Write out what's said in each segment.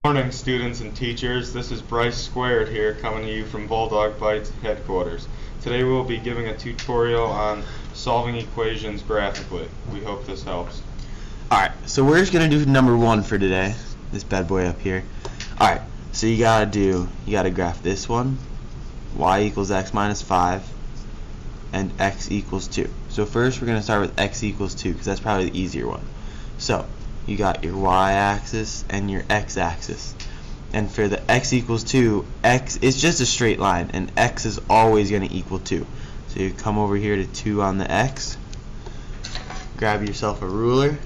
Morning, students and teachers. This is Bryce Squared here, coming to you from Bulldog Bytes headquarters. Today we'll be giving a tutorial on solving equations graphically. We hope this helps. Alright, so we're just going to do number 1 for today. This bad boy up here. Alright, so you gotta graph this one. Y equals x minus 5 and x equals 2. So first we're going to start with x equals 2 because that's probably the easier one. So you got your y-axis and your x-axis, and for the x equals 2, x is just a straight line and x is always going to equal 2. So you come over here to 2 on the x, grab yourself a ruler,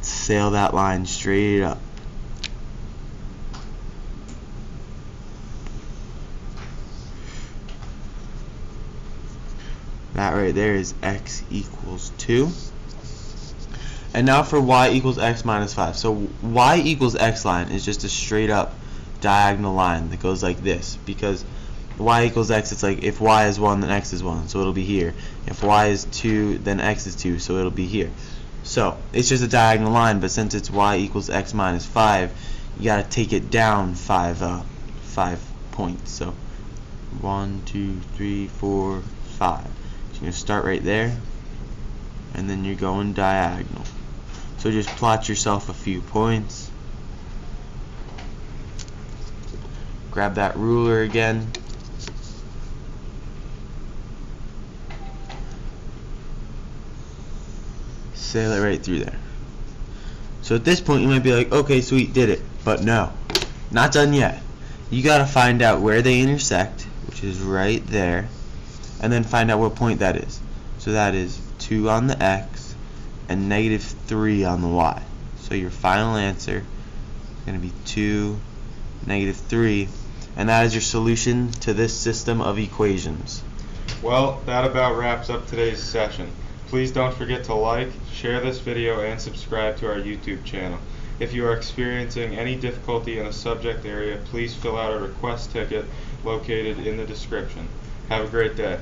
sail that line straight up. That right there is x equals 2. And now for y equals x minus 5. So y equals x line is just a straight up diagonal line that goes like this, because y equals x, it's like if y is 1 then x is 1, so it'll be here. If y is 2 then x is 2, so it'll be here. So it's just a diagonal line, but since it's y equals x minus 5, you gotta take it down 5 points. So 1, 2, 3, 4, 5. So you're gonna start right there, and then you're going diagonal. So just plot yourself a few points. Grab that ruler again. Sail it right through there. So at this point you might be like, okay, sweet, did it. But no, not done yet. You gotta find out where they intersect, which is right there, and then find out what point that is. So that is 2 on the x and negative 3 on the y. So your final answer is going to be 2, negative 3, and that is your solution to this system of equations. Well, that about wraps up today's session. Please don't forget to like, share this video, and subscribe to our YouTube channel. If you are experiencing any difficulty in a subject area, please fill out a request ticket located in the description. Have a great day.